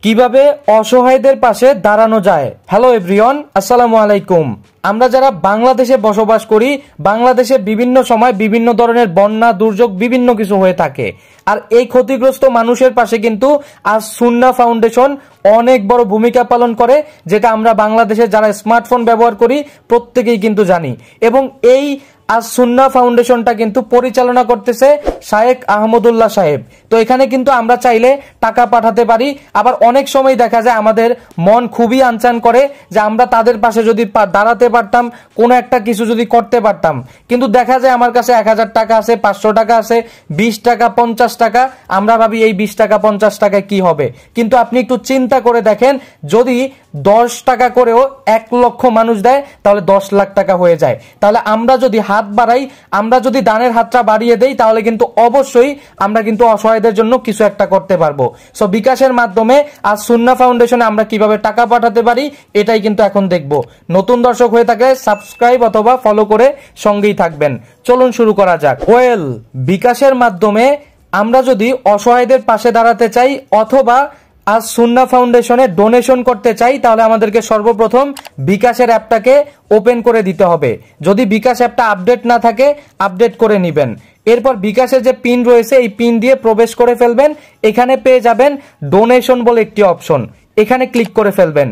কিভাবে অসহায়দের পাশে দাঁড়ানো যায়। হ্যালো এভরিওয়ান, আসসালামু আলাইকুম। আমরা যারা বাংলাদেশে বসবাস করি, বাংলাদেশে বিভিন্ন সময় বিভিন্ন ধরনের বন্যা দুর্যোগ বিভিন্ন কিছু হয়ে থাকে। আর এই ক্ষতিগ্রস্ত মানুষের পাশে কিন্তু আজ সুন্নাহ ফাউন্ডেশন অনেক বড় ভূমিকা পালন করে, যেটা আমরা বাংলাদেশে যারা স্মার্টফোন ব্যবহার করি প্রত্যেকেই কিন্তু জানি। এবং এই আজ সুন্নাহ ফাউন্ডেশনটা কিন্তু পরিচালনা করতেছে শায়েখ আহমদুল্লাহ সাহেব। তো এখানে কিন্তু আমরা চাইলে টাকা পাঠাতে পারি। আবার অনেক সময় দেখা যায় আমাদের মন খুবই আনচান করে যে আমরা তাদের পাশে যদি দাঁড়াতে পারতাম, কোনো একটা কিছু যদি করতে পারতাম। কিন্তু দেখা যায় আমার কাছে 1000 টাকা আছে, 500 টাকা আছে, 20 টাকা, 50 টাকা। আমরা ভাবি এই 20 টাকা 50 টাকায় কি হবে। কিন্তু আপনি একটু চিন্তা করে দেখেন, যদি 10 টাকা করেও 1 লক্ষ মানুষ দেয় তাহলে 10 লাখ টাকা হয়ে যায়। তাহলে আমরা যদি হাত বাড়াই, আমরা যদি দানের হাতটা বাড়িয়ে দেই, তাহলে কিন্তু অবশ্যই আমরা কিন্তু অসহায়দের জন্য কিছু একটা করতে পারবো। সো বিকাশের মাধ্যমে আজ সুন্নাহ ফাউন্ডেশনে আমরা কিভাবে টাকা পাঠাতে পারি এটাই কিন্তু এখন দেখব। নতুন দর্শক হয়ে থাকলে সাবস্ক্রাইব অথবা ফলো করে সঙ্গেই থাকবেন। চলুন শুরু করা যাক। বিকাশের মাধ্যমে আমরা যদি অসহায়দের পাশে দাঁড়াতে চাই অথবা আজ সুন্নাহ ফাউন্ডেশনে ডোনেশন করতে চাই, তাহলে আমাদেরকে সর্বপ্রথম বিকাশের অ্যাপটাকে ওপেন করে দিতে হবে। যদি বিকাশ অ্যাপটা আপডেট না থাকে, আপডেট করে নেবেন। এরপর বিকাশের যে পিন রয়েছে এই পিন দিয়ে প্রবেশ করে ফেলবেন। এখানে পেয়ে যাবেন ডোনেশন বলে একটি অপশন, এখানে ক্লিক করে ফেলবেন।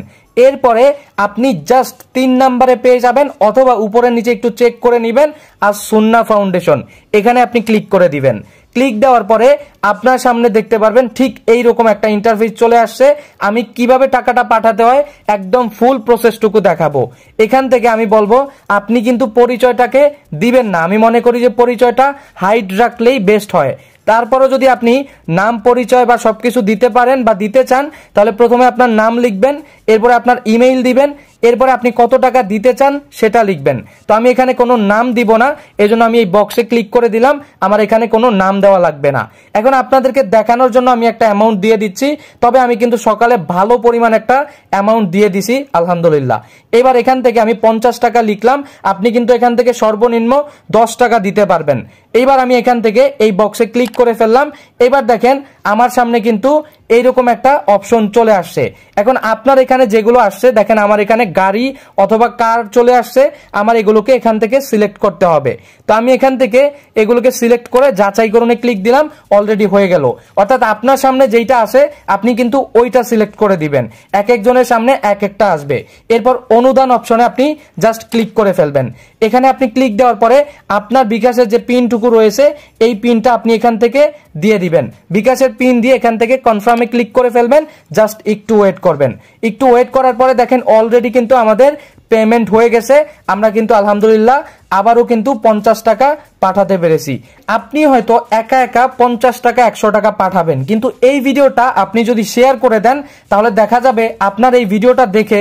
এরপরে আপনি জাস্ট 3 নম্বরে পেয়ে যাবেন, অথবা উপরে নিচে একটু চেক করে নেবেন আর সুন্নাহ ফাউন্ডেশন, এখানে আপনি ক্লিক করে দিবেন। ক্লিক দেওয়ার পরে আপনার সামনে দেখতে পারবেন ঠিক এই রকম একটা ইন্টারফেস চলে আসছে। আমি কিভাবে টাকাটা পাঠাতে হয় একদম ফুল প্রসেসটুকু দেখাবো। এখান থেকে আমি বলবো আপনি কিন্তু পরিচয়টাকে দিবেন না। আমি মনে করি যে পরিচয়টা হাইড রাখলেই বেস্ট হয়। তারপরও যদি আপনি নাম পরিচয় বা সবকিছু দিতে পারেন বা দিতে চান, তাহলে প্রথমে আপনার নাম লিখবেন, এরপরে আপনার ইমেইল দিবেন, এরপরে আপনি কত টাকা দিতে চান সেটা লিখবেন। তো আমি এখানে কোনো নাম দিব না, এজন্য আমি এই বক্সে ক্লিক করে দিলাম। আমার এখানে কোনো নাম দেওয়া লাগবে না। এখন আপনাদেরকে দেখানোর জন্য আমি একটা অ্যামাউন্ট দিয়ে দিচ্ছি, তবে আমি কিন্তু সকালে ভালো পরিমাণ একটা অ্যামাউন্ট দিয়ে দিছি আলহামদুলিল্লাহ। এবার এখান থেকে আমি 50 টাকা লিখলাম। আপনি কিন্তু এখান থেকে সর্বনিম্ন 10 টাকা দিতে পারবেন। এইবার আমি এখান থেকে এই বক্সে ক্লিক করে ফেললাম। এবার দেখেন আমার সামনে কিন্তু এইরকম একটা অপশন চলে আসছে। এখন আপনার এখানে যেগুলো আসছে দেখেন, আমার এখানে গাড়ি অথবা কার চলে আসছে। আমার এগুলোকে এখান থেকে সিলেক্ট করতে হবে। তো আমি এখান থেকে এগুলোকে সিলেক্ট করে যাচাইকরণে ক্লিক দিলাম, অলরেডি হয়ে গেল। অর্থাৎ আপনার সামনে যেইটা আসে আপনি কিন্তু ওইটা সিলেক্ট করে দিবেন। এক একজনের সামনে এক একটা আসবে। এরপর অনুদান অপশনে আপনি জাস্ট ক্লিক করে ফেলবেন। এখানে আপনি ক্লিক দেওয়ার পরে আপনার বিকাশের যে পিনটুকু রয়েছে এই পিনটা আপনি এখান থেকে দিয়ে দিবেন। বিকাশের পিন দিয়ে এখান থেকে কনফার্মে ক্লিক করে ফেলবেন। জাস্ট একটু ওয়েট করবেন। একটু ওয়েট করার পরে দেখেন অলরেডি কিন্তু আমাদের পেমেন্ট হয়ে গেছে। আমরা কিন্তু আলহামদুলিল্লাহ আবারও কিন্তু 50 টাকা পাঠাতে পেরেছি। আপনি হয়তো একা একা 50 টাকা 100 টাকা পাঠাবেন, কিন্তু এই ভিডিওটা আপনি যদি শেয়ার করে দেন তাহলে দেখা যাবে আপনার এই ভিডিওটা দেখে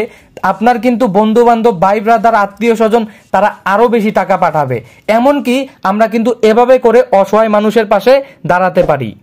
আপনার কিন্তু বন্ধু বান্ধব, ভাই ব্রাদার, আত্মীয় স্বজন তারা আরো বেশি টাকা পাঠাবে। এমনকি আমরা কিন্তু এভাবে করে অসহায় মানুষের পাশে দাঁড়াতে পারি।